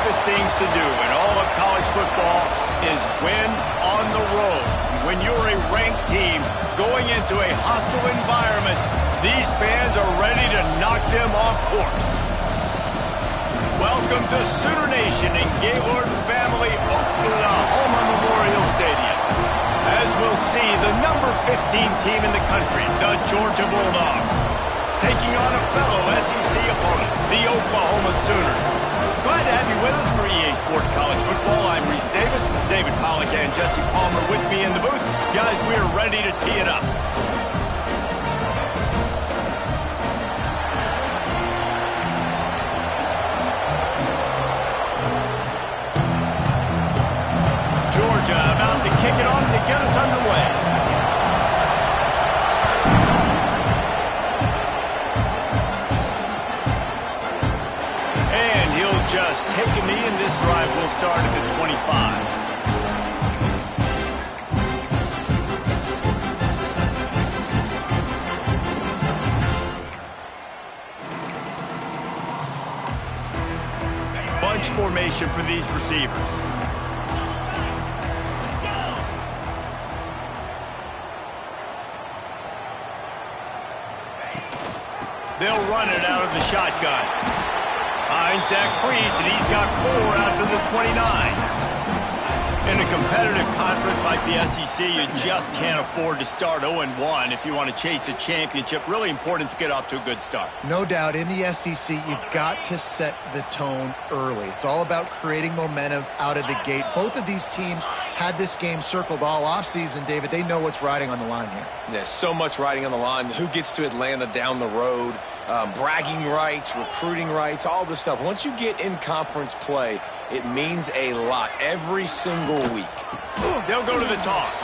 toughest things to do in all of college football is win on the road. When you're a ranked team going into a hostile environment, these fans are ready to knock them off course. Welcome to Sooner Nation in Gaylord Family Oklahoma Memorial Stadium. As we'll see, the number 15 team in the country, the Georgia Bulldogs, taking on a fellow SEC opponent, the Oklahoma Sooners. Glad to have you with us for EA Sports College Football. I'm Reese Davis, David Pollack and Jesse Palmer with me in the booth. Guys, we are ready to tee it up. Georgia about to kick it off to get us underway. Just take a knee, and this drive will start at the 25. Bunch formation for these receivers. They'll run it out of the shotgun. Finds that crease, and he's got 4 out to the 29. In a competitive conference like the SEC, you just can't afford to start 0-1 if you want to chase a championship. Really important to get off to a good start. No doubt, in the SEC, you've got to set the tone early. It's all about creating momentum out of the gate. Both of these teams had this game circled all offseason, David. They know what's riding on the line here. There's so much riding on the line. Who gets to Atlanta down the road? Bragging rights, recruiting rights, all this stuff. Once you get in conference play, it means a lot every single week. They'll go to the toss.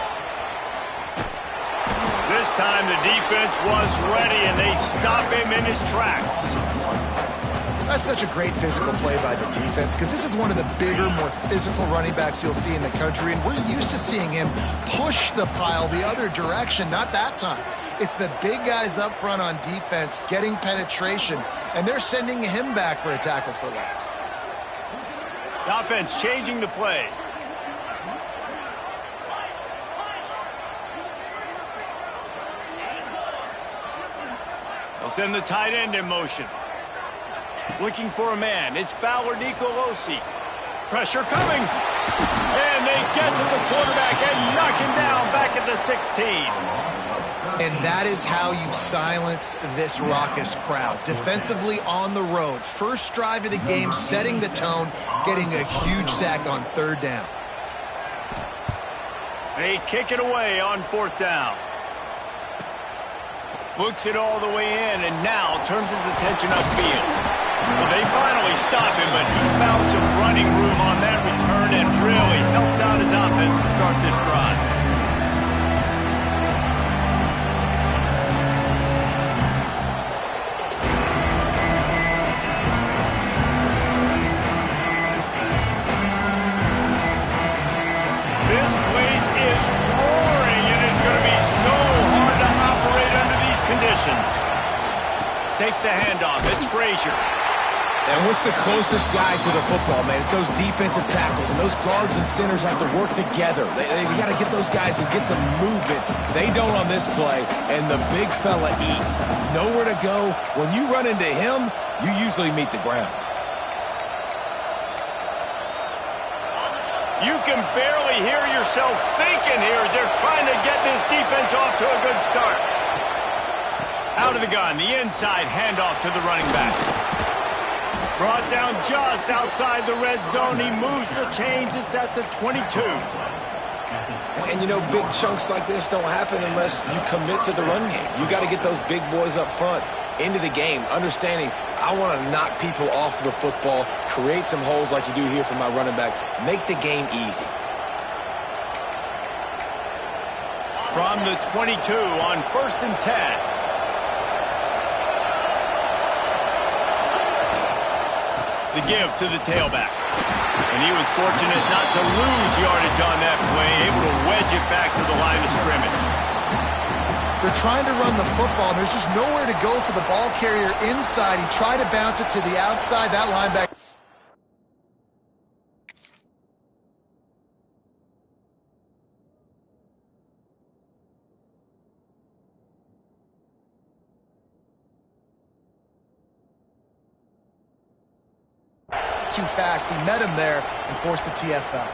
This time the defense was ready, and they stop him in his tracks. That's such a great physical play by the defense, because this is one of the bigger, more physical running backs you'll see in the country, and we're used to seeing him push the pile the other direction. Not that time. It's the big guys up front on defense getting penetration, and they're sending him back for a tackle for loss. The offense changing the play. They'll send the tight end in motion. Looking for a man. It's Fowler Nicolosi. Pressure coming. And they get to the quarterback and knock him down back at the 16. And that is how you silence this raucous crowd. Defensively on the road. First drive of the game, setting the tone, getting a huge sack on 3rd down. They kick it away on 4th down. Looks it all the way in, and now turns his attention upfield. Well, they finally stop him, but he found some running room on that return and really helps out his offense to start this drive. This place is roaring, and it's going to be so hard to operate under these conditions. Takes the handoff. It's Frazier. And what's the closest guy to the football, man? It's those defensive tackles, and those guards and centers have to work together. They got to get those guys and get some movement. They don't on this play, and the big fella eats. Nowhere to go. When you run into him, you usually meet the ground. You can barely hear yourself thinking here as they're trying to get this defense off to a good start. Out of the gun, the inside handoff to the running back. Brought down just outside the red zone. He moves the chains. It's at the 22. And, you know, big chunks like this don't happen unless you commit to the run game. You got to get those big boys up front into the game, understanding I want to knock people off the football, create some holes like you do here for my running back, make the game easy. From the 22 on 1st and 10. The give to the tailback. And he was fortunate not to lose yardage on that play, able to wedge it back to the line of scrimmage. They're trying to run the football, and there's just nowhere to go for the ball carrier inside. He tried to bounce it to the outside. That linebacker too fast. He met him there and forced the TFL.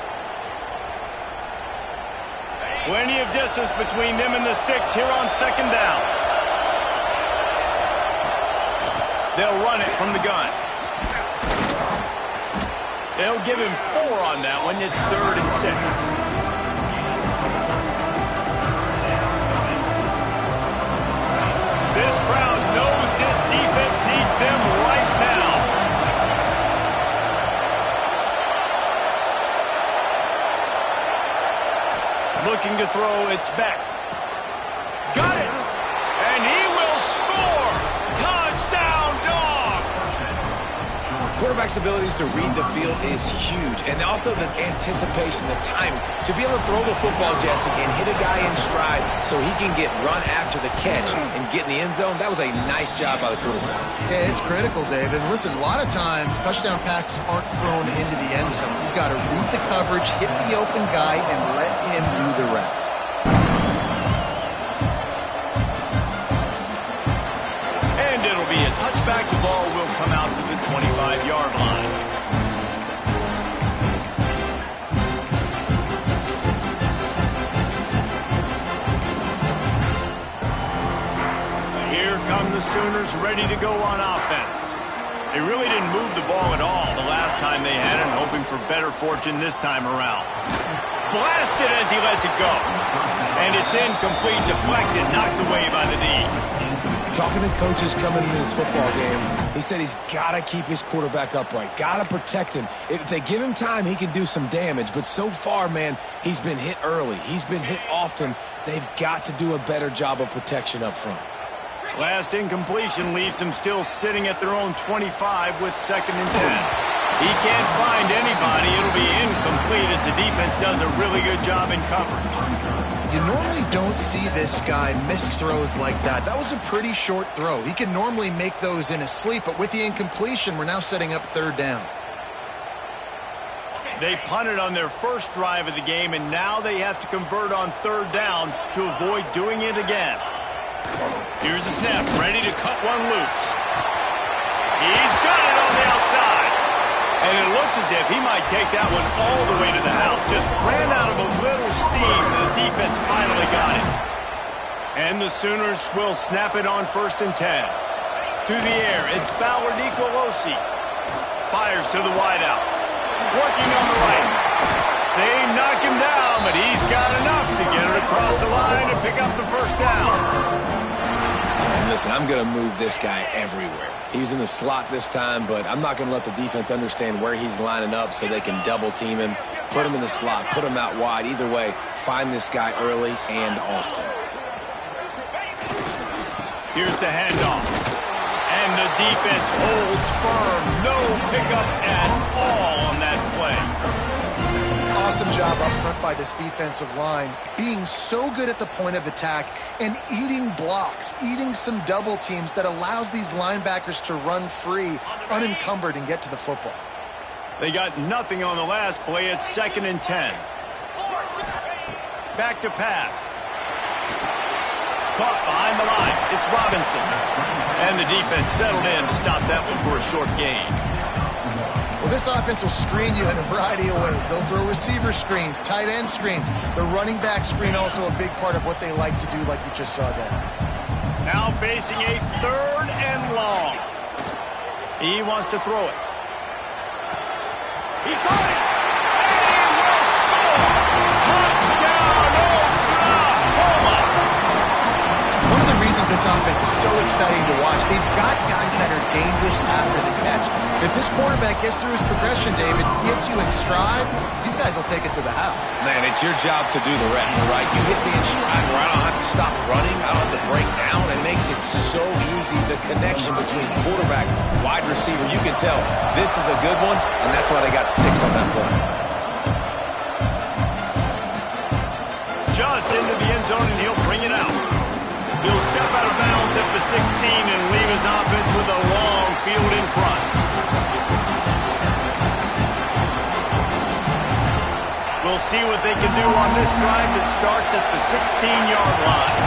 Plenty of distance between them and the sticks here on second down. They'll run it from the gun. They'll give him 4 on that one. It's 3rd and 6. This crowd knows this defense needs them right now. Looking to throw, it's back. Got it! And he will score! Touchdown, Dogs! Quarterback's abilities to read the field is huge, and also the anticipation, the timing. To be able to throw the football, Jesse, and hit a guy in stride so he can get run after the catch and get in the end zone, that was a nice job by the quarterback. Yeah, it's critical, David. Listen, a lot of times, touchdown passes aren't thrown into the end zone. You've got to read the coverage, hit the open guy, and let him do the rest. And it'll be a touchback. The ball will come out to the 25-yard line. Here come the Sooners ready to go on offense. They really didn't move the ball at all the last time they had it, hoping for better fortune this time around. Blasted as he lets it go. And it's incomplete, deflected, knocked away by the D. Talking to coaches coming into this football game, he said he's got to keep his quarterback upright, got to protect him. If they give him time, he can do some damage. But so far, man, he's been hit early. He's been hit often. They've got to do a better job of protection up front. Last incompletion leaves them still sitting at their own 25 with 2nd and 10. He can't find anybody. It'll be incomplete as the defense does a really good job in coverage. You normally don't see this guy miss throws like that. That was a pretty short throw. He can normally make those in his sleep, but with the incompletion, we're now setting up 3rd down. They punted on their first drive of the game, and now they have to convert on 3rd down to avoid doing it again. Here's the snap, ready to cut one loose. He's got it on the outside. And it looked as if he might take that one all the way to the house. Just ran out of a little steam. The defense finally got it. And the Sooners will snap it on 1st and 10. To the air, it's Ballard Nicolosi. Fires to the wideout. Working on the right. They knock him down, but he's got enough to get it across the line and pick up the 1st down. And listen, I'm going to move this guy everywhere. He's in the slot this time, but I'm not going to let the defense understand where he's lining up so they can double team him, put him in the slot, put him out wide. Either way, find this guy early and often. Here's the handoff. And the defense holds firm. No pickup at all on that play. Awesome job up front by this defensive line, being so good at the point of attack and eating blocks, eating some double teams that allows these linebackers to run free, unencumbered, and get to the football. They got nothing on the last play. It's 2nd and 10. Back to pass. Caught behind the line. It's Robinson. And the defense settled in to stop that one for a short gain. Well, this offense will screen you in a variety of ways. They'll throw receiver screens, tight end screens. The running back screen also a big part of what they like to do, like you just saw there. Now facing a 3rd and long. He wants to throw it. He caught it. And he will score. Touchdown, Oklahoma. One of the reasons this offense is so exciting to watch, they've got guys that are dangerous after the catch. If this quarterback gets through his progression, David, gets you in stride, these guys will take it to the house. Man, it's your job to do the rest, right? You hit me in stride where I don't have to stop running, I don't have to break down. It makes it so easy, the connection between quarterback, wide receiver. You can tell this is a good one, and that's why they got 6 on that play. Just into the end zone, and he'll bring it out. He'll step out of bounds at the 16 and leave his offense with a long field in front. We'll see what they can do on this drive that starts at the 16-yard line.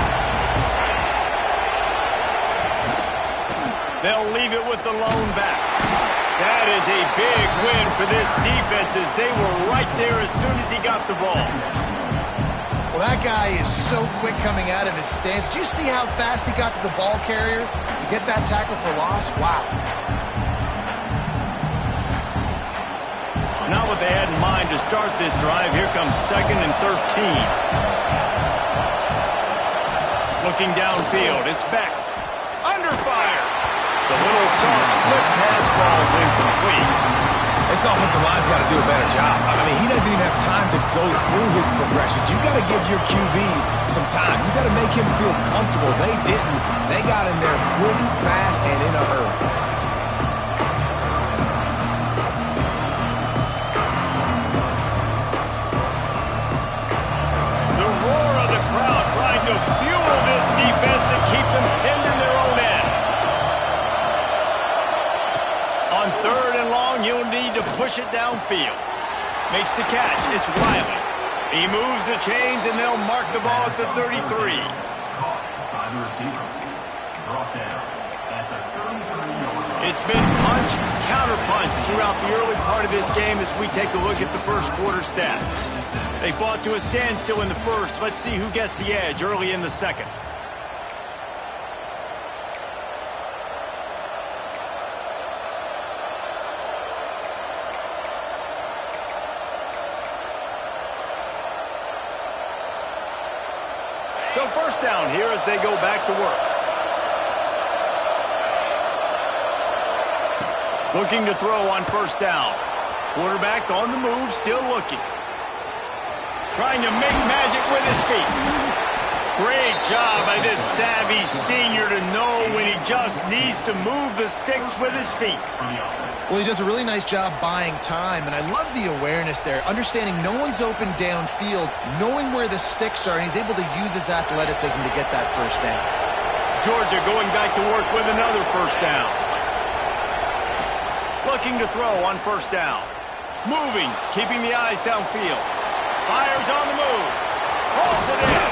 They'll leave it with the lone back. That is a big win for this defense as they were right there as soon as he got the ball. Well, that guy is so quick coming out of his stance. Do you see how fast he got to the ball carrier to get that tackle for loss? Wow. Not what they had in mind to start this drive. Here comes 2nd and 13. Looking downfield, it's back. Under fire. The little soft flip pass falls incomplete. This offensive line's got to do a better job. I mean, he doesn't even have time to go through his progressions. You've got to give your QB some time. You've got to make him feel comfortable. They didn't. They got in there quick, fast, and in a hurry. The roar of the crowd trying to fuel this defense to keep them pinned in their own end. On 3rd and long, he'll need to push it downfield. Makes the catch. It's Riley. He moves the chains, and they'll mark the ball at the 33. It's been punch, counter-punch throughout the early part of this game as we take a look at the first quarter stats. They fought to a standstill in the first. Let's see who gets the edge early in the second. So first down here as they go back to work. Looking to throw on first down. Quarterback on the move, still looking. Trying to make magic with his feet. Great job by this savvy senior to know when he just needs to move the sticks with his feet. Well, he does a really nice job buying time, and I love the awareness there, understanding no one's open downfield, knowing where the sticks are, and he's able to use his athleticism to get that first down. Georgia going back to work with another first down. Looking to throw on first down. Moving, keeping the eyes downfield. Fires on the move. Holds it in.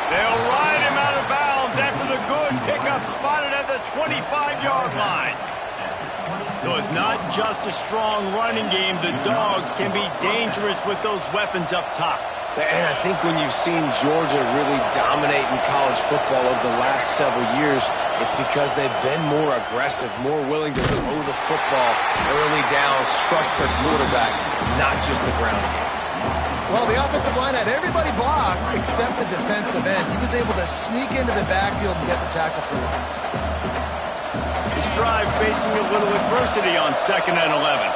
They'll ride him out of bounds after the good pickup spotted at the 25-yard line. So it's not just a strong running game. The Dogs can be dangerous with those weapons up top. And I think when you've seen Georgia really dominate in college football over the last several years, it's because they've been more aggressive, more willing to throw the football early downs, trust their quarterback, not just the ground game. Well, the offensive line had everybody blocked except the defensive end. He was able to sneak into the backfield and get the tackle for loss. This drive facing a little adversity on 2nd and 11.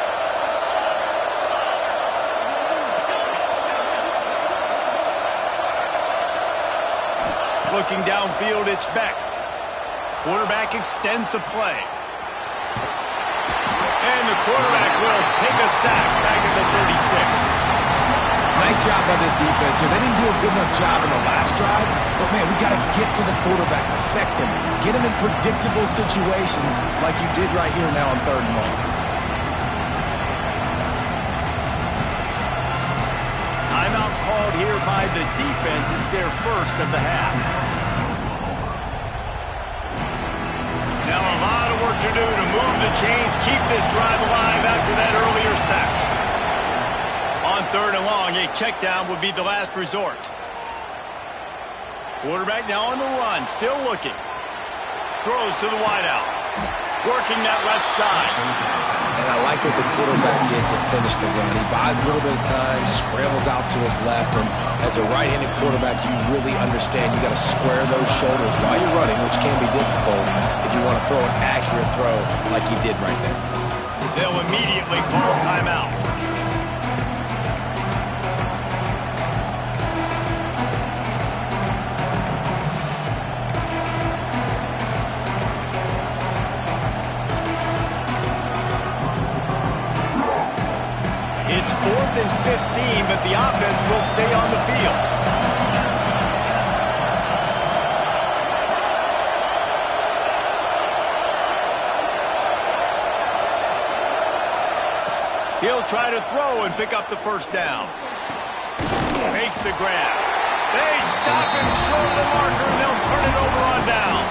Looking downfield, it's Beck. Quarterback extends the play. And the quarterback will take a sack back at the 36. Nice job by this defense here. They didn't do a good enough job in the last drive, but, man, we got to get to the quarterback, affect him, get him in predictable situations like you did right here now on 3rd and long. Timeout called here by the defense. It's their first of the half. Now a lot of work to do to move the chains, keep this drive alive after that earlier sack. On 3rd and long, a check down would be the last resort. Quarterback now on the run, still looking. Throws to the wideout. Working that left side. And I like what the quarterback did to finish the run. He buys a little bit of time, scrambles out to his left, and as a right-handed quarterback, you really understand you got to square those shoulders while you're running, which can be difficult if you want to throw an accurate throw like he did right there. They'll immediately call timeout. It's 4th and 15, but the offense will stay on the field. He'll try to throw and pick up the first down. Makes the grab. They stop him short of the marker, and they'll turn it over on down.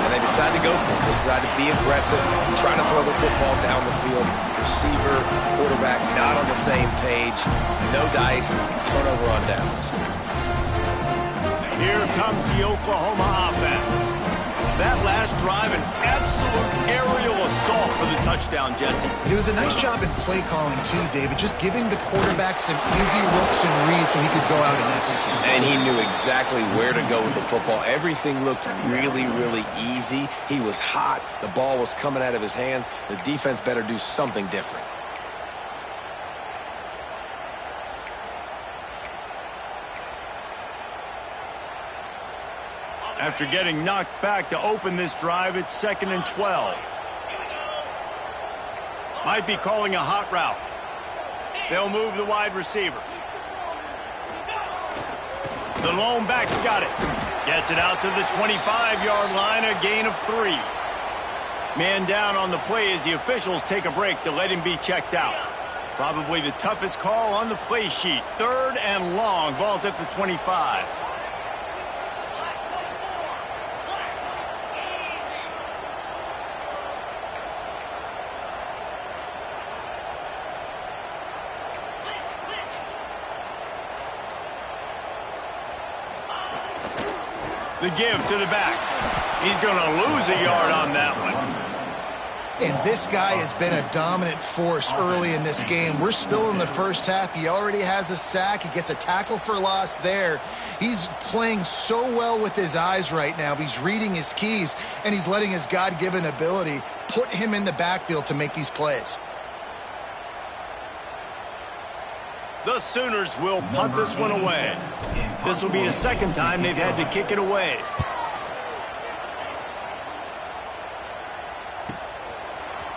And they decide to go for it. Decide to be aggressive, try to throw the football down the field. Receiver, quarterback, not on the same page. No dice, turnover on downs. Here comes the Oklahoma offense. That last drive, an absolute aerial assault for the touchdown, Jesse. It was a nice job in play calling, too, David, just giving the quarterback some easy looks and reads so he could go out and execute. And he knew exactly where to go with the football. Everything looked really, really easy. He was hot. The ball was coming out of his hands. The defense better do something different. After getting knocked back to open this drive, it's 2nd and 12. Might be calling a hot route. They'll move the wide receiver. The lone back's got it. Gets it out to the 25-yard line, a gain of 3. Man down on the play as the officials take a break to let him be checked out. Probably the toughest call on the play sheet. 3rd and long. Ball's at the 25. The give to the back. He's going to lose a yard on that one. And this guy has been a dominant force early in this game. We're still in the first half. He already has a sack. He gets a tackle for loss there. He's playing so well with his eyes right now. He's reading his keys, and he's letting his God-given ability put him in the backfield to make these plays. The Sooners will punt this one away. This will be the second time they've had to kick it away.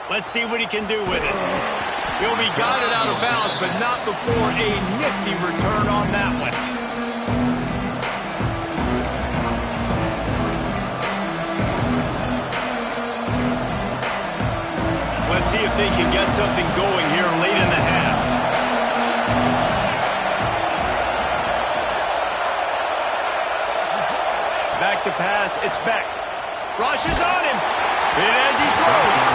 Let's see what he can do with it. He'll be guided out of bounds, but not before a nifty return on that one. Let's see if they can get something going here late in the half. Back to pass, it's Beck. Rushes on him. And as he throws,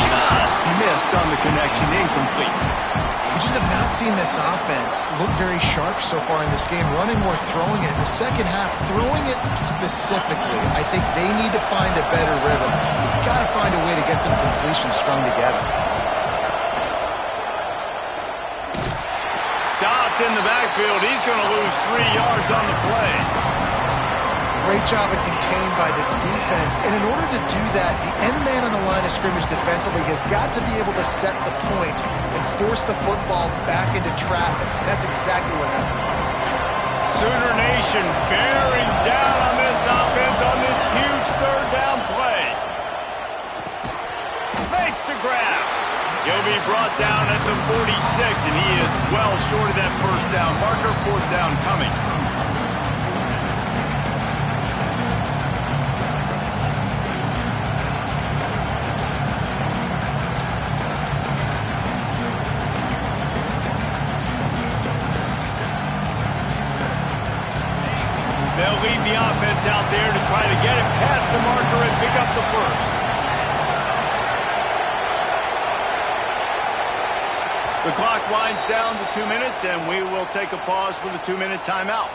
just missed on the connection, incomplete. We just have not seen this offense look very sharp so far in this game, running more, throwing it. In the second half, throwing it specifically, I think they need to find a better rhythm. You've got to find a way to get some completions strung together. Stopped in the backfield. He's going to lose 3 yards on the play. Great job of contained by this defense. And in order to do that, the end man on the line of scrimmage defensively has got to be able to set the point and force the football back into traffic. That's exactly what happened. Sooner Nation bearing down on this offense on this huge 3rd down play. Makes the grab. He'll be brought down at the 46, and he is well short of that first down marker. 4th down coming. They'll lead the offense out there to try to get it past the marker and pick up the first. The clock winds down to 2 minutes, and we will take a pause for the 2-minute timeout.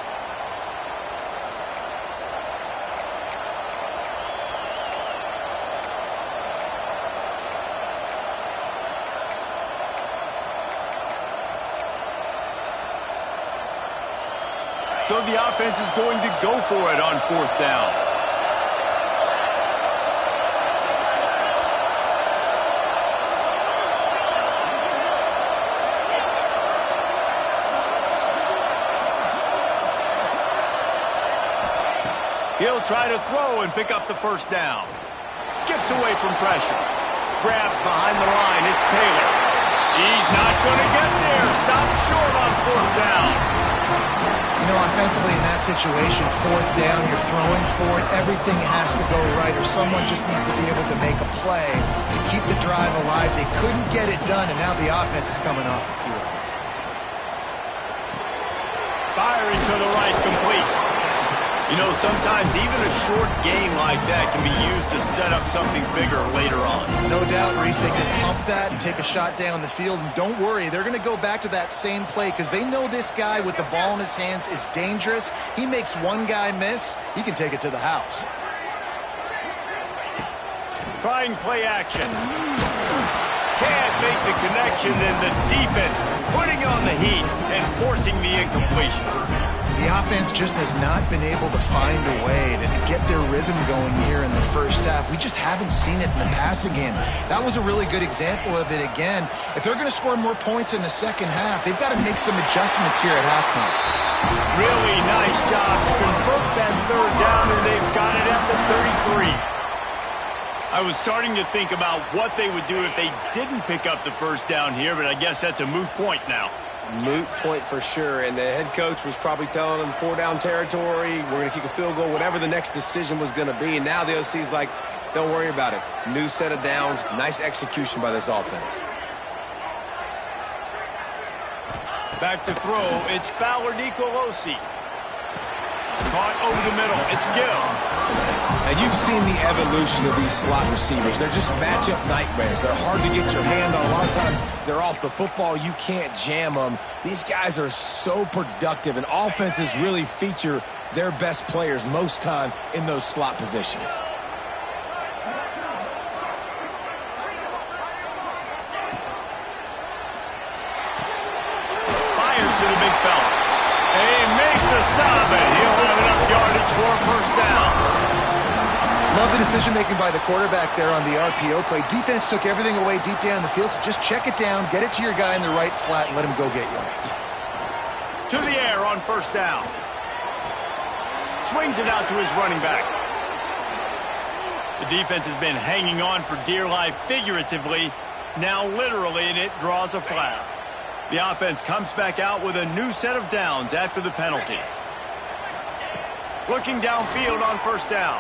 So the offense is going to go for it on 4th down. He'll try to throw and pick up the first down. Skips away from pressure. Grabbed behind the line. It's Taylor. He's not going to get there. Stopped short on 4th down. You know, offensively in that situation, 4th down, you're throwing for it. Everything has to go right, or someone just needs to be able to make a play to keep the drive alive. They couldn't get it done, and now the offense is coming off the field. Firing to the right, complete. You know, sometimes even a short gain like that can be used to set up something bigger later on. No doubt, Reese, they can pump that and take a shot down the field. And don't worry, they're going to go back to that same play because they know this guy with the ball in his hands is dangerous. He makes one guy miss, he can take it to the house. Trying play action. Can't make the connection, and the defense putting on the heat and forcing the incompletion. The offense just has not been able to find a way to get their rhythm going here in the first half. We just haven't seen it in the passing game. That was a really good example of it again. If they're going to score more points in the second half, they've got to make some adjustments here at halftime. Really nice job to convert that third down, and they've got it at the 33. I was starting to think about what they would do if they didn't pick up the first down here, but I guess that's a moot point now. Moot point for sure, and the head coach was probably telling them 4-down territory, we're going to kick a field goal, whatever the next decision was going to be, and now the OC's like, don't worry about it. New set of downs, nice execution by this offense. Back to throw, it's Fowler Nicolosi. Caught over the middle, it's Gill. And you've seen the evolution of these slot receivers. They're just matchup nightmares. They're hard to get your hand on. A lot of times they're off the football. You can't jam them. These guys are so productive, and offenses really feature their best players most time in those slot positions. Fires to the big fella. They make the stop, and he'll have enough yardage for a first down. Love the decision-making by the quarterback there on the RPO play. Defense took everything away deep down the field, so just check it down, get it to your guy in the right flat, and let him go get yards. To the air on first down. Swings it out to his running back. The defense has been hanging on for dear life figuratively, now literally, and it draws a flag. The offense comes back out with a new set of downs after the penalty. Looking downfield on first down.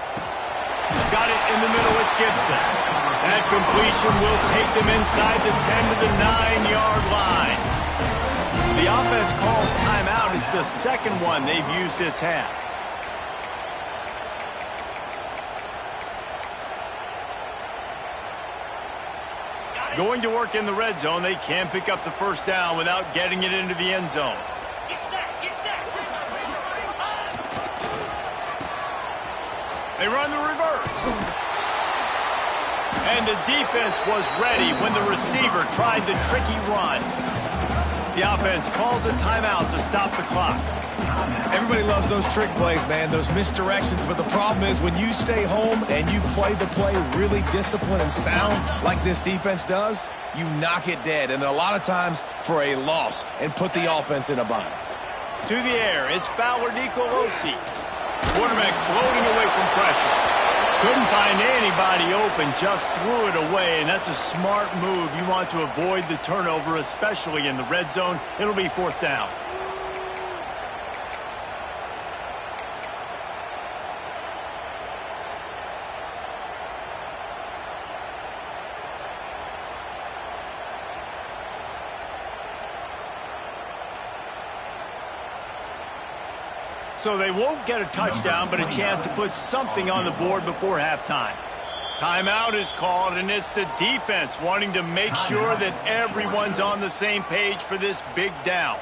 Got it in the middle, it's Gibson. That completion will take them inside the 10 to the 9-yard line. The offense calls timeout. It's the second one they've used this half. Going to work in the red zone, they can't pick up the first down without getting it into the end zone. They run the reverse. And the defense was ready when the receiver tried the tricky run. The offense calls a timeout to stop the clock. Everybody loves those trick plays, man, those misdirections, but the problem is when you stay home and you play the play really disciplined and sound like this defense does, you knock it dead, and a lot of times for a loss, and put the offense in a bind. To the air, it's Fowler Nicolosi. Quarterback floating away from pressure. Couldn't find anybody open, just threw it away, and that's a smart move. You want to avoid the turnover, especially in the red zone. It'll be fourth down. So they won't get a touchdown, but a chance to put something on the board before halftime. Timeout is called, and it's the defense wanting to make sure that everyone's on the same page for this big down.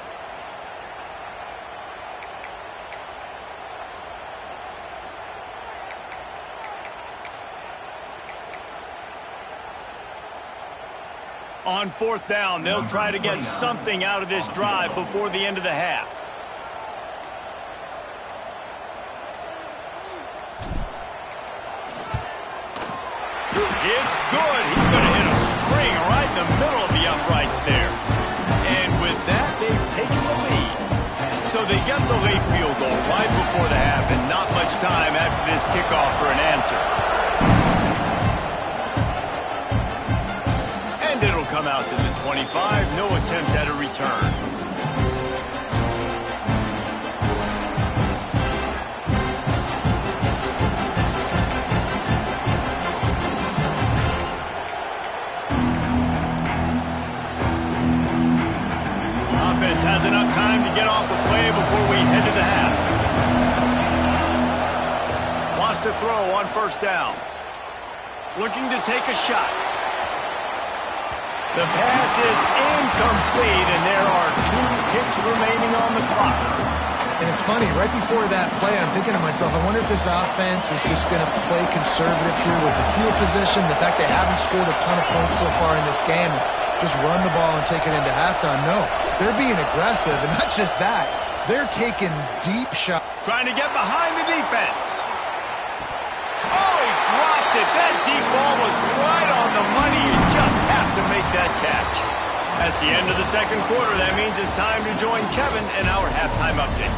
On fourth down, they'll try to get something out of this drive before the end of the half. It's good. He could have hit a string right in the middle of the uprights there. And with that, they've taken the lead. So they get the late field goal right before the half, and not much time after this kickoff for an answer. And it'll come out to the 25. No attempt at a return. Offense has enough time to get off the play before we head to the half. to throw on first down. Looking to take a shot. The pass is incomplete, and there are 2 ticks remaining on the clock. And it's funny, right before that play, I'm thinking to myself, I wonder if this offense is just going to play conservative here with the field position, the fact they haven't scored a ton of points so far in this game, just run the ball and take it into halftime. No, they're being aggressive, and not just that, they're taking deep shots. Trying to get behind the defense. Oh, he dropped it. That deep ball was right on the money. You just have to make that catch. That's the end of the second quarter. That means it's time to join Kevin in our halftime update.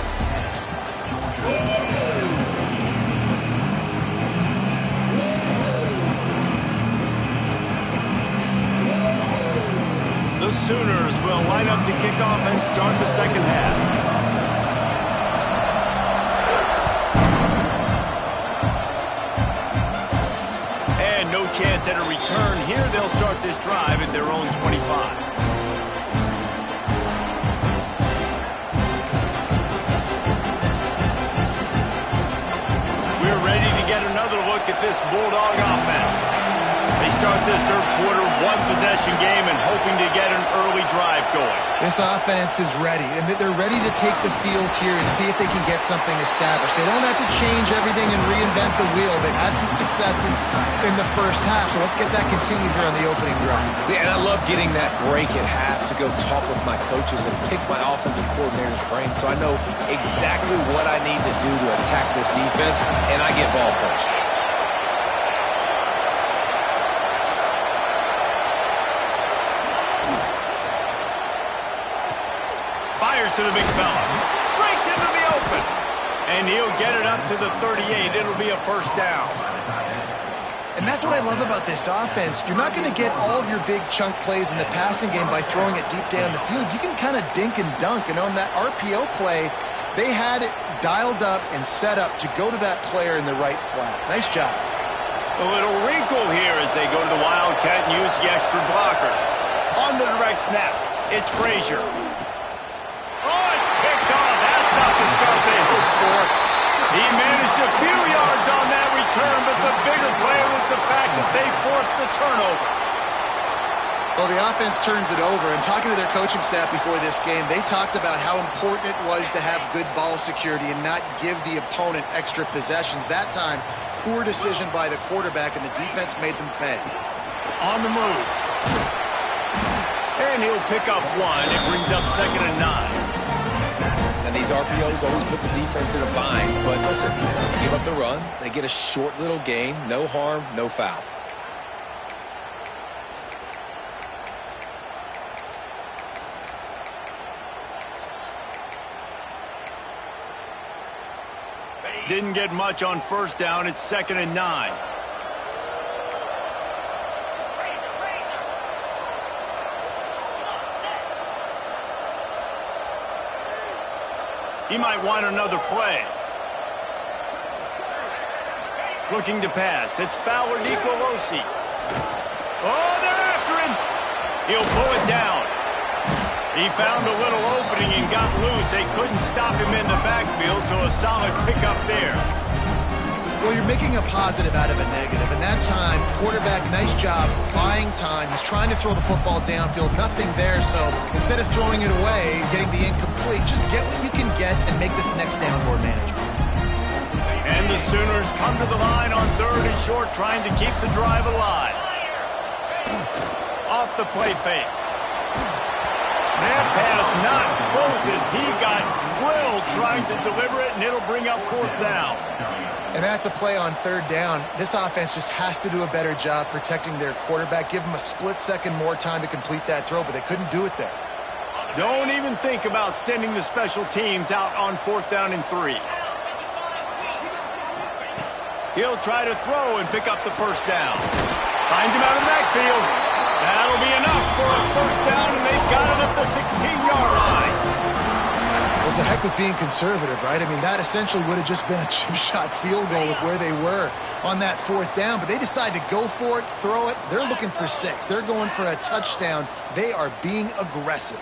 The Sooners will line up to kick off and start the second half. No chance at a return here. They'll start this drive at their own 25. We're ready to get another look at this Bulldog offense. They start this third quarter, 1-possession game, and hoping to get an early drive going. This offense is ready, and they're ready to take the field here and see if they can get something established. They don't have to change everything and reinvent the wheel. They've had some successes in the first half, so let's get that continued here on the opening drive. Yeah, and I love getting that break at half to go talk with my coaches and pick my offensive coordinator's brain so I know exactly what I need to do to attack this defense, and I get ball first. To the big fella. Breaks into the open. And he'll get it up to the 38. It'll be a first down. And that's what I love about this offense. You're not going to get all of your big chunk plays in the passing game by throwing it deep down the field. You can kind of dink and dunk. And on that RPO play, they had it dialed up and set up to go to that player in the right flat. Nice job. A little wrinkle here as they go to the Wildcat and use the extra blocker. On the direct snap, it's Frazier. The start they hoped for. He managed a few yards on that return, but the bigger play was the fact that they forced the turnover. Well, the offense turns it over, and talking to their coaching staff before this game, they talked about how important it was to have good ball security and not give the opponent extra possessions. That time, poor decision by the quarterback, and the defense made them pay. On the move. And he'll pick up 1. It brings up 2nd and 9. And these RPOs always put the defense in a bind. But listen, they give up the run. They get a short little gain. No harm, no foul. Didn't get much on first down. It's 2nd and 9. He might want another play. Looking to pass. It's Fowler Nicolosi. Oh, they're after him. He'll pull it down. He found a little opening and got loose. They couldn't stop him in the backfield, so a solid pickup there. Well, you're making a positive out of a negative, and that time, quarterback, nice job buying time. He's trying to throw the football downfield, nothing there, so instead of throwing it away, getting the incomplete, just get what you can get and make this next down more manageable. And the Sooners come to the line on 3rd and short, trying to keep the drive alive. Off the play fake. That pass not close as he got drilled trying to deliver it, and it'll bring up 4th down. And that's a play on 3rd down. This offense just has to do a better job protecting their quarterback. Give him a split second more time to complete that throw, but they couldn't do it there. Don't even think about sending the special teams out on 4th down and 3. He'll try to throw and pick up the first down. Finds him out of the backfield. That'll be enough for a first down, and they've got it at the 16-yard line. Well, to heck with being conservative, right? I mean, that essentially would have just been a chip-shot field goal with where they were on that 4th down, but they decide to go for it, throw it. They're looking for 6. They're going for a touchdown. They are being aggressive.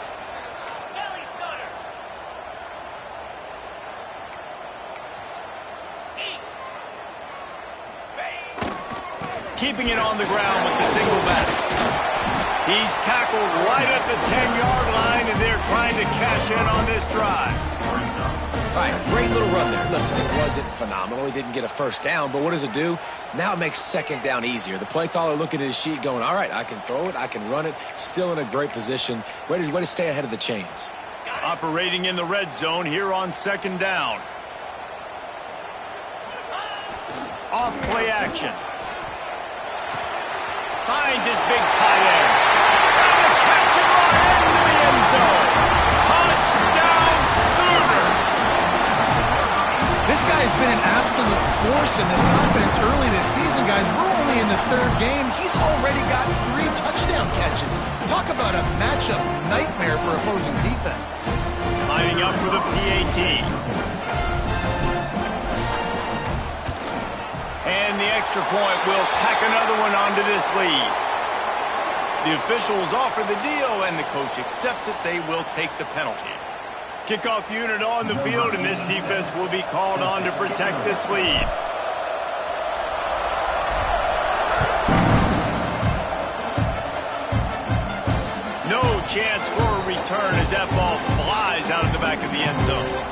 keeping it on the ground with the single back. He's tackled right at the 10-yard line, and they're trying to cash in on this drive. All right, great little run there. Listen, it wasn't phenomenal. He didn't get a first down, but what does it do? Now it makes second down easier. The play caller looking at his sheet going, all right, I can throw it, I can run it, still in a great position. Way to stay ahead of the chains. Operating in the red zone here on second down. Off play action. Finds his big tight end. And the catch and run into the end zone. Touchdown Sooners. This guy's been an absolute force in this offense early this season, guys. We're only in the third game. He's already got 3 touchdown catches. Talk about a matchup nightmare for opposing defenses. Lining up for the PAT. And the extra point will tack another one onto this lead. The officials offer the deal, and the coach accepts it. They will take the penalty. Kickoff unit on the field, and this defense will be called on to protect this lead. No chance for a return as that ball flies out of the back of the end zone.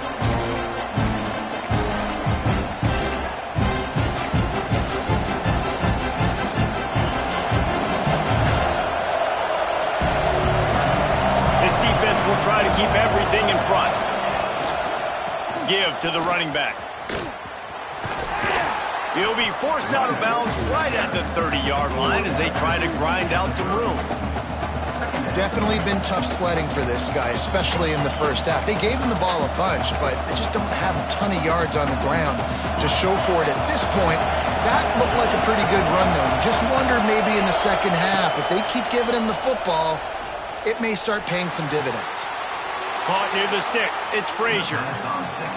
Will try to keep everything in front. Give to the running back. He'll be forced out of bounds right at the 30-yard line as they try to grind out some room. Definitely been tough sledding for this guy, especially in the first half. They gave him the ball a bunch, but they just don't have a ton of yards on the ground to show for it at this point. That looked like a pretty good run, though. You just wonder maybe in the second half, if they keep giving him the football, it may start paying some dividends. Caught near the sticks. It's Frazier.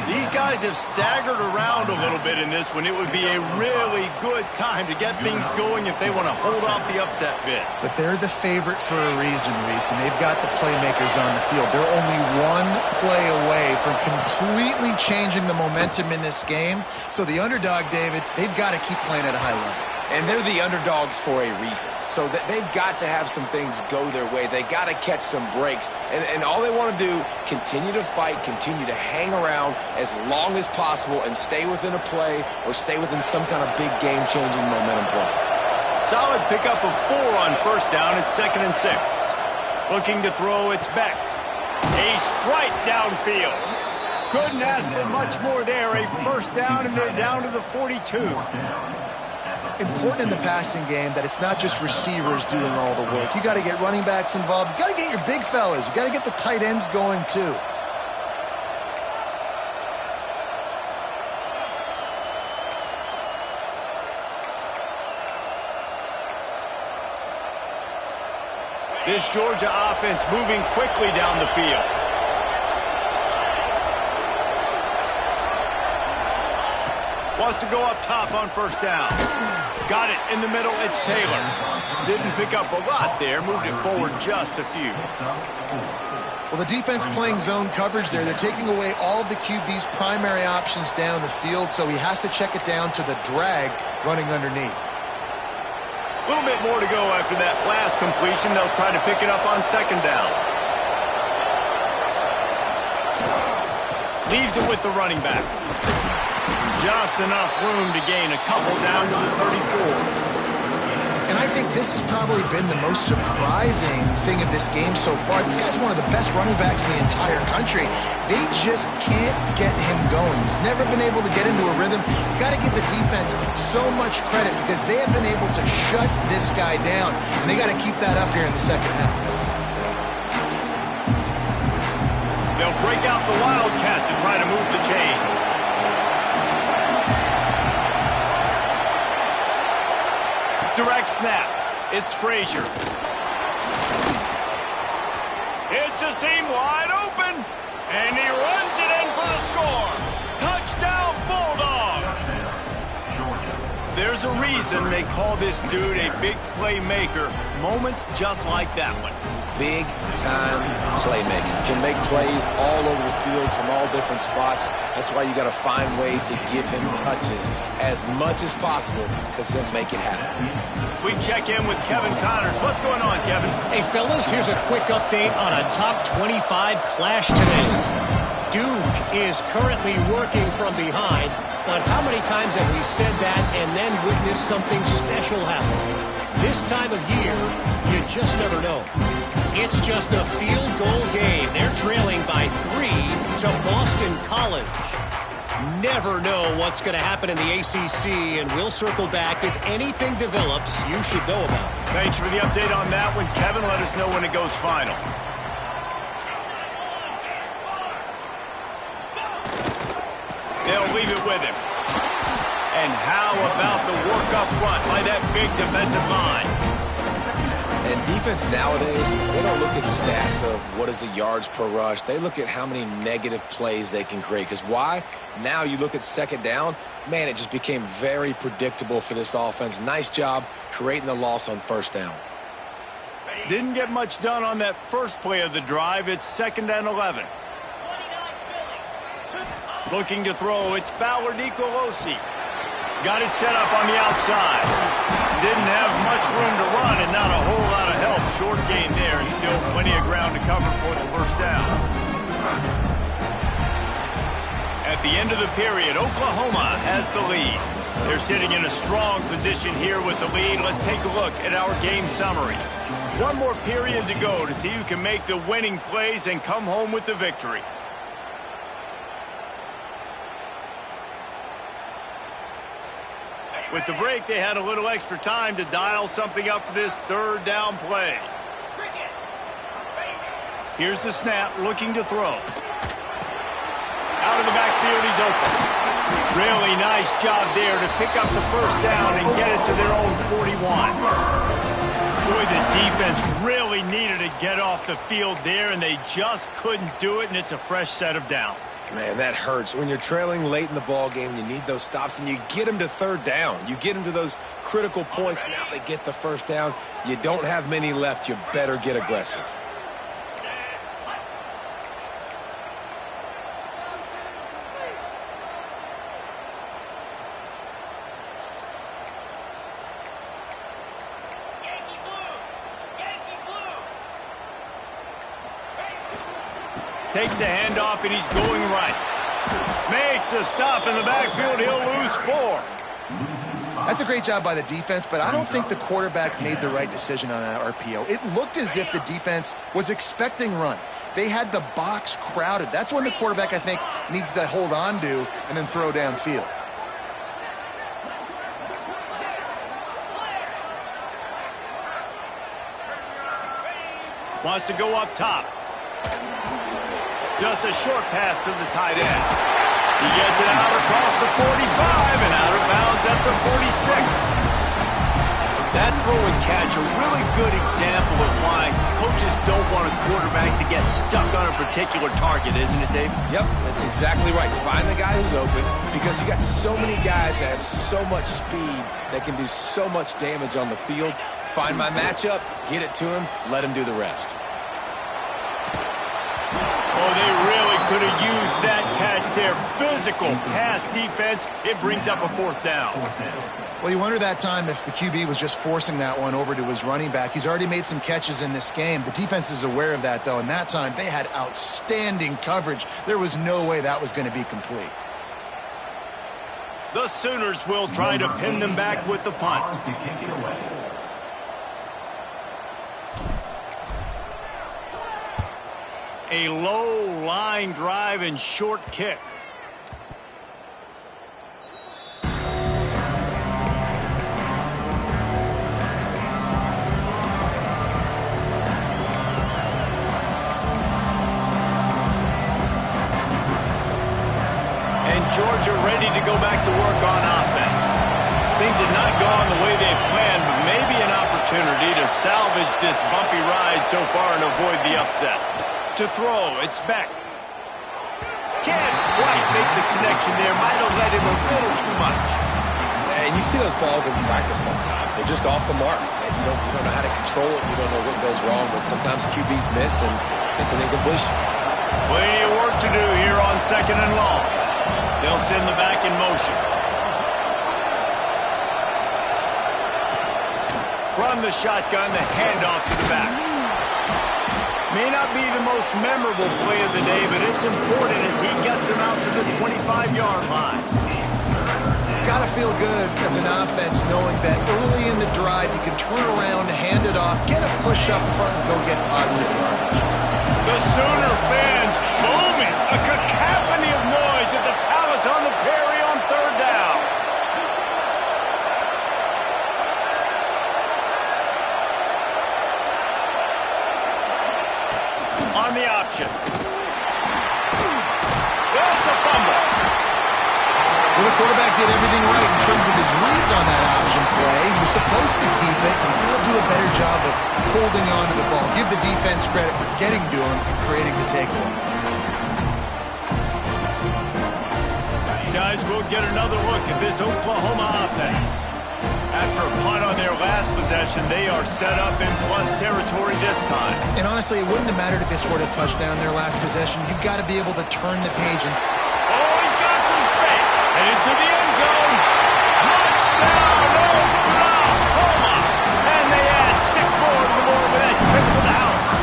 These guys have staggered around a little bit in this one. It would be a really good time to get things going if they want to hold off the upset bid. But they're the favorite for a reason, Reese, and they've got the playmakers on the field. They're only one play away from completely changing the momentum in this game. So the underdog, David, they've got to keep playing at a high level. And they're the underdogs for a reason. So they've got to have some things go their way. They got to catch some breaks. And all they want to do, continue to fight, continue to hang around as long as possible and stay within a play or stay within some kind of big game-changing momentum play. Solid pickup of 4 on first down. It's 2nd and 6. Looking to throw, it's Beck. A strike downfield. Couldn't ask for much more there. A first down, and they're down to the 42. Important in the passing game that it's not just receivers doing all the work. You got to get running backs involved. You got to get your big fellas. You got to get the tight ends going too. This Georgia offense moving quickly down the field. Wants to go up top on first down. Got it in the middle. It's Taylor. Didn't pick up a lot there. Moved it forward just a few. Well, the defense playing zone coverage there. They're taking away all of the QB's primary options down the field, so he has to check it down to the drag running underneath. A little bit more to go after that last completion. They'll try to pick it up on second down. Leaves it with the running back. Just enough room to gain a couple down to the 34. And I think this has probably been the most surprising thing of this game so far. This guy's one of the best running backs in the entire country. They just can't get him going. He's never been able to get into a rhythm. You got to give the defense so much credit because they have been able to shut this guy down. And they got to keep that up here in the second half. They'll break out the Wildcat to try to move the chains. Direct snap. It's Frazier. It's a seam wide open. And he runs it in for the score. Touchdown Bulldogs. There's a reason they call this dude a big playmaker. Moments just like that one. big-time playmaker. Can make plays all over the field from all different spots. That's why you got to find ways to give him touches as much as possible because he'll make it happen. We check in with Kevin Connors. What's going on, Kevin? Hey, fellas, here's a quick update on a top 25 clash today. Duke is currently working from behind, but how many times have we said that and then witnessed something special happen? This time of year, you just never know. It's just a field goal game. They're trailing by 3 to Boston College. Never know what's going to happen in the ACC, and we'll circle back if anything develops you should know about. Thanks for the update on that one, Kevin. Let us know when it goes final. They'll leave it with him. And how about the work up front by that big defensive line? And defense nowadays, they don't look at stats of what is the yards per rush. They look at how many negative plays they can create. Because why? Now you look at second down, man, it just became very predictable for this offense. Nice job creating the loss on first down. Didn't get much done on that first play of the drive. It's 2nd and 11. Looking to throw, it's Fowler Nicolosi. Got it set up on the outside. Didn't have much room to run and not a whole lot of help. Short gain there and still plenty of ground to cover for the first down. At the end of the period, Oklahoma has the lead. They're sitting in a strong position here with the lead. Let's take a look at our game summary. One more period to go to see who can make the winning plays and come home with the victory. With the break, they had a little extra time to dial something up for this third down play. Here's the snap, looking to throw. Out of the backfield, he's open. Really nice job there to pick up the first down and get it to their own 41. Boy, the defense really needed to get off the field there, and they just couldn't do it, and it's a fresh set of downs. Man, that hurts. When you're trailing late in the ball game, you need those stops, and you get them to third down. You get them to those critical points. Now they get the first down. You don't have many left. You better get aggressive. Takes the handoff, and he's going right. Makes a stop in the backfield. He'll lose 4. That's a great job by the defense, but I don't think the quarterback made the right decision on that RPO. It looked as if the defense was expecting run. They had the box crowded. That's when the quarterback, I think, needs to hold on to and then throw downfield. Wants to go up top. Just a short pass to the tight end. He gets it out across the 45 and out of bounds at the 46. That throw and catch, a really good example of why coaches don't want a quarterback to get stuck on a particular target, isn't it, Dave? Yep, that's exactly right. Find the guy who's open because you got so many guys that have so much speed that can do so much damage on the field. Find my matchup, get it to him, let him do the rest. Oh, they really could have used that catch there. Physical pass defense. It brings up a 4th down. Well, you wonder that time if the QB was just forcing that one over to his running back. He's already made some catches in this game. The defense is aware of that, though, and that time they had outstanding coverage. There was no way that was going to be complete. The Sooners will try to pin them back with the punt. A low line drive and short kick. And Georgia ready to go back to work on offense. Things had not gone the way they planned, but maybe an opportunity to salvage this bumpy ride so far and avoid the upset. To throw, it's Beck. Can't quite make the connection there. Might have let him a little too much. Yeah, and you see those balls in practice sometimes. They're just off the mark. And you don't know how to control it. You don't know what goes wrong, but sometimes QBs miss, and it's an incompletion. Plenty of work to do here on 2nd and long. They'll send the back in motion. From the shotgun, the handoff to the back. May not be the most memorable play of the day, but it's important as he gets him out to the 25-yard line. It's got to feel good as an offense knowing that early in the drive you can turn around, hand it off, get a push up front, and go get positive yardage. The Sooner fans booming. A cacophony of noise at the Palace on the Prairie on 3rd down. On the option. That's a fumble. Well, the quarterback did everything right in terms of his reads on that option play. He was supposed to keep it, but he's got to do a better job of holding on to the ball. Give the defense credit for getting to him and creating the takeaway. Guys, we'll get another look at this Oklahoma offense. After a punt on their last possession, they are set up in plus territory this time. And honestly, it wouldn't have mattered if they scored a touchdown their last possession. You've got to be able to turn the page. And oh, he's got some space. And into the end zone. Touchdown, Oklahoma. And they add 6 more to the board with that trip to the house.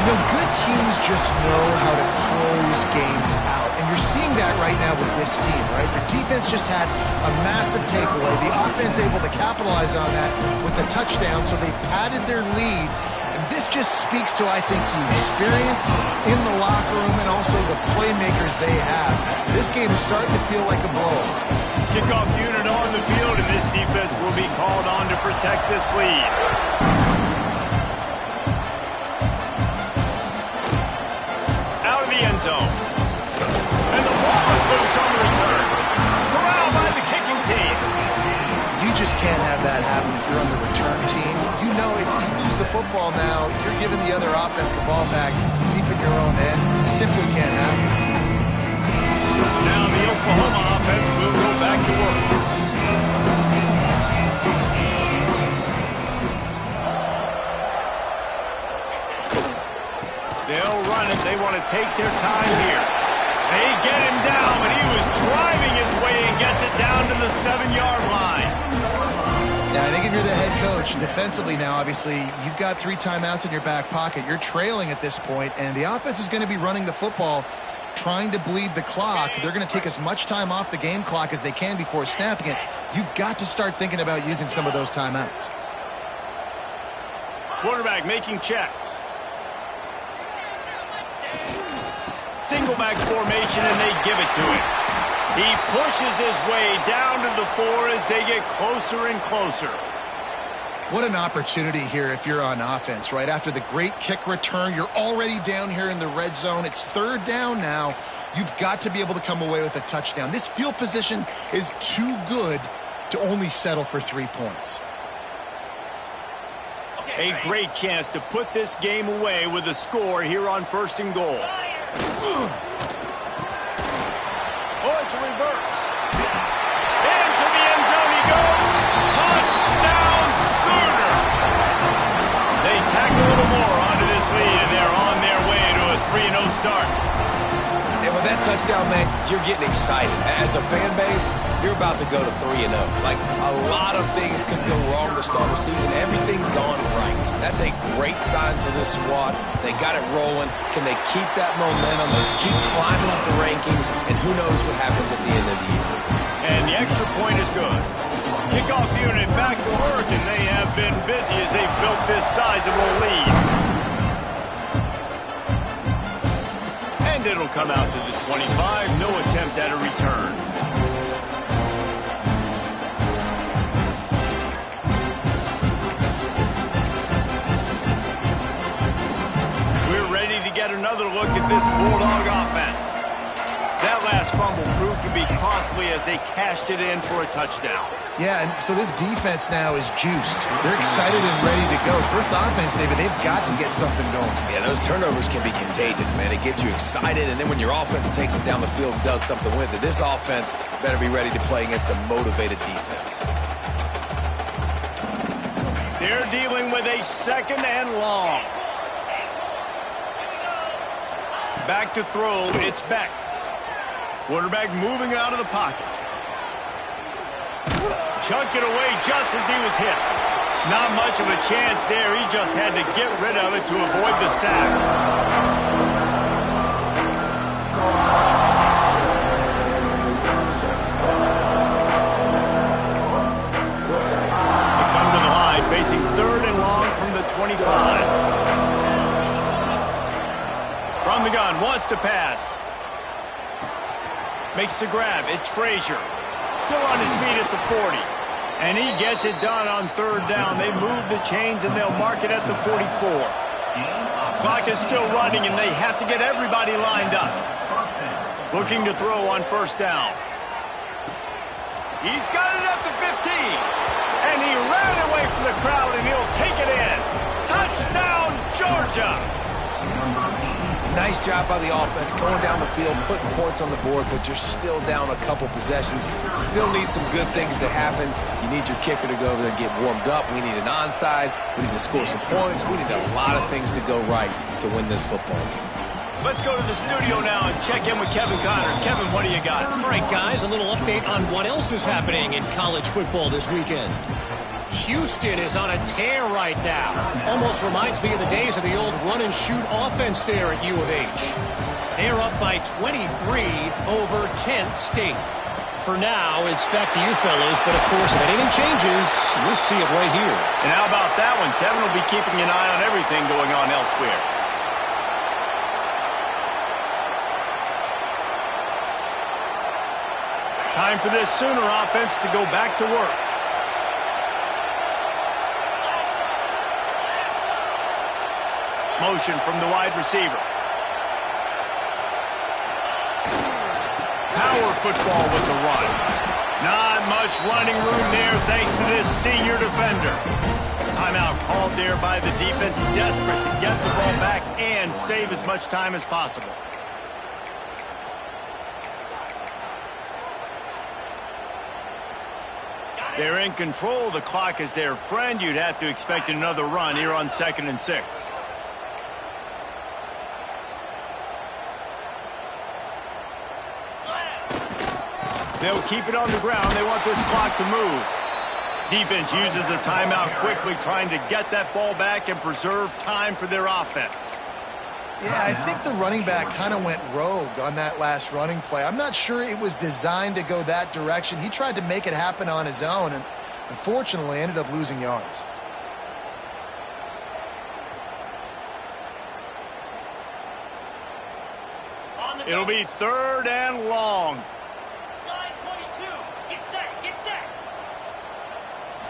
you know, good teams just know how to close games out. And you're seeing that right now with this team, right? The defense just had a massive takeaway. The offense able to capitalize on that with a touchdown, so they padded their lead. And this just speaks to, I think, the experience in the locker room and also the playmakers they have. This game is starting to feel like a blowout. Kickoff unit on the field, and this defense will be called on to protect this lead. Out of the end zone. And the ball is loose on the return. Corralled by the kicking team. You just can't have that happen if you're on the return team. You know if you lose the football now, you're giving the other offense the ball back deep in your own end. It simply can't happen. Now the Oklahoma offense will go back to work. They'll run it. They want to take their time here. They get him down, but he was driving his way and gets it down to the 7-yard line. Yeah, I think if you're the head coach, defensively now, obviously, you've got 3 timeouts in your back pocket. You're trailing at this point, and the offense is going to be running the football, trying to bleed the clock. They're going to take as much time off the game clock as they can before snapping it. You've got to start thinking about using some of those timeouts. Quarterback making checks. Single back formation, and they give it to him. He pushes his way down to the 4 as they get closer and closer. What an opportunity here if you're on offense, right? After the great kick return, you're already down here in the red zone. It's 3rd down now. You've got to be able to come away with a touchdown. This field position is too good to only settle for 3 points. A great chance to put this game away with a score here on 1st and goal. Oh, it's a reverse. Into the end zone he goes. Touchdown, Sooner. They tack a little more onto this lead, and they're on their way to a 3-0 start. And with that touchdown, man, you're getting excited. As a fan base, you're about to go to 3-0. Like, a lot of things could go wrong to start the season. Everything gone right. That's a great sign for this squad. They got it rolling. Can they keep that momentum, keep climbing up the rankings, and who knows what happens at the end of the year. And the extra point is good. Kickoff unit back to work, and they have been busy as they've built this sizable lead. And it'll come out to the 25. No attempt at a return. We're ready to get another look at this Bulldog offense. That last fumble proved to be costly as they cashed it in for a touchdown. Yeah, and so this defense now is juiced. They're excited and ready to go. So this offense, David, they've got to get something going. Yeah, those turnovers can be contagious, man. It gets you excited, and then when your offense takes it down the field and does something with it, this offense better be ready to play against a motivated defense. They're dealing with a 2nd and long. Back to throw, it's Beck. Quarterback moving out of the pocket. Chucked it away just as he was hit. Not much of a chance there. He just had to get rid of it to avoid the sack. They come to the line, facing 3rd and long from the 25. From the gun, wants to pass. Makes the grab. It's Frazier. Still on his feet at the 40. And he gets it done on 3rd down. They move the chains and they'll mark it at the 44. Clock is still running and they have to get everybody lined up. Looking to throw on 1st down. He's got it at the 15. And he ran away from the crowd and he'll take it in. Touchdown, Georgia! Nice job by the offense going down the field, putting points on the board, but you're still down a couple possessions. Still need some good things to happen. You need your kicker to go over there and get warmed up. We need an onside. We need to score some points. We need a lot of things to go right to win this football game. Let's go to the studio now and check in with Kevin Connors. Kevin, what do you got? All right, guys, a little update on what else is happening in college football this weekend. Houston is on a tear right now. Almost reminds me of the days of the old run-and-shoot offense there at U of H. They're up by 23 over Kent State. For now, it's back to you fellas, but of course, if anything changes, we'll see it right here. And how about that one? Kevin will be keeping an eye on everything going on elsewhere. Time for this Sooner offense to go back to work. Motion from the wide receiver. Power football with the run. Not much running room there thanks to this senior defender. Timeout called there by the defense, desperate to get the ball back and save as much time as possible. They're in control. The clock is their friend. You'd have to expect another run here on 2nd and 6. They'll keep it on the ground. They want this clock to move. Defense uses a timeout quickly, trying to get that ball back and preserve time for their offense. Yeah, I think the running back kind of went rogue on that last running play. I'm not sure it was designed to go that direction. He tried to make it happen on his own and unfortunately ended up losing yards. It'll be 3rd and long. Slide 22. Get set. Get set.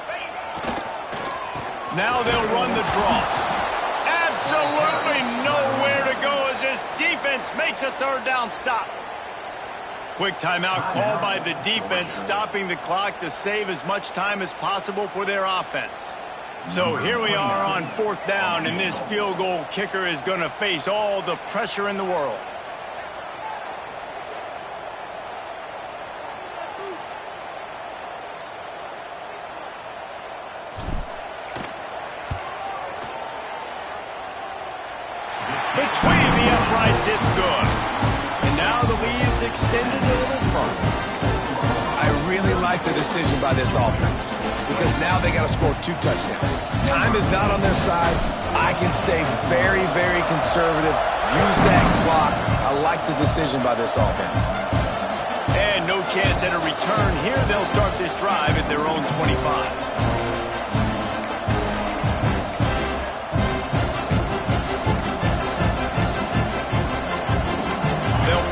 Ready. Now they'll run the draw. Absolutely nowhere to go as this defense makes a 3rd down stop. Quick timeout called by the defense, stopping the clock to save as much time as possible for their offense. So here we are on 4th down, and this field goal kicker is going to face all the pressure in the world. Between the uprights, it's good. And now the lead is extended a little further. I really like the decision by this offense because now they got to score 2 touchdowns. Time is not on their side. I can stay very, very conservative. Use that clock. I like the decision by this offense. And no chance at a return here. They'll start this drive at their own 25.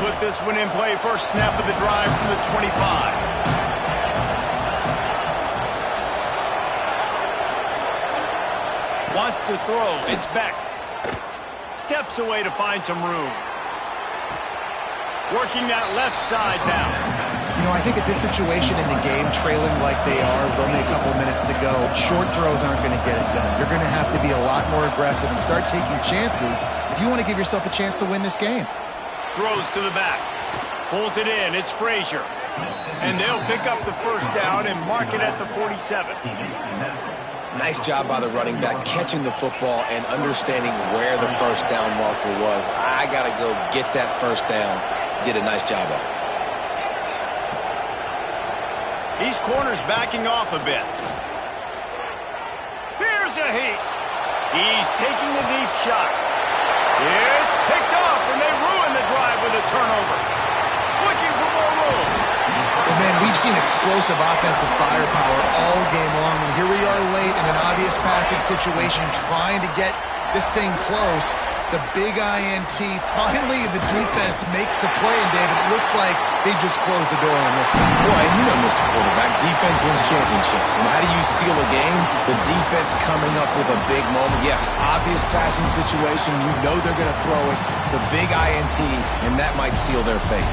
Put this one in play. First snap of the drive from the 25. Wants to throw. It's Beck. Steps away to find some room. Working that left side now. You know, I think at this situation in the game, trailing like they are with only a couple minutes to go, short throws aren't going to get it done. You're going to have to be a lot more aggressive and start taking chances if you want to give yourself a chance to win this game. Throws to the back. Pulls it in. It's Frazier. And they'll pick up the first down and mark it at the 47. Nice job by the running back catching the football and understanding where the first down marker was. I got to go get that first down. Did a nice job of it. These corners backing off a bit. Here's a heat. He's taking the deep shot. It's picked off, and they ruin the drive with a turnover. Looking for more room. Well, man, we've seen explosive offensive firepower all game long, and here we are late in an obvious passing situation trying to get this thing close. The big INT, finally the defense makes a play, and David, it looks like they just closed the door on this one. Boy, and you know, Mr. Quarterback, defense wins championships. And how do you seal a game? The defense coming up with a big moment. Yes, obvious passing situation. You know they're going to throw it. The big INT, and that might seal their fate.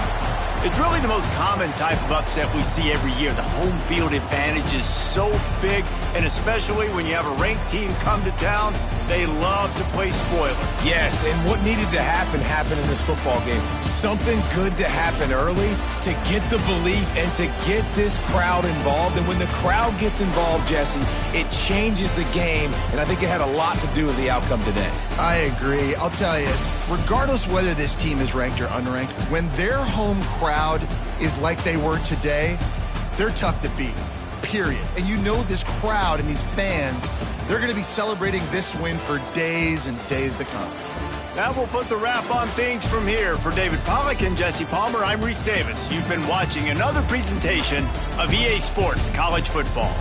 It's really the most common type of upset we see every year. The home field advantage is so big, and especially when you have a ranked team come to town, they love to play spoiler. Yes, and what needed to happen happened in this football game. Something good to happen early to get the belief and to get this crowd involved. And when the crowd gets involved, Jesse, it changes the game, and I think it had a lot to do with the outcome today. I agree. I'll tell you, regardless whether this team is ranked or unranked, when their home crowd is like they were today, they're tough to beat, period. And you know this crowd and these fans, they're going to be celebrating this win for days and days to come. That will put the wrap on things from here. For David Pollack and Jesse Palmer, I'm Reese Davis. You've been watching another presentation of EA Sports College Football.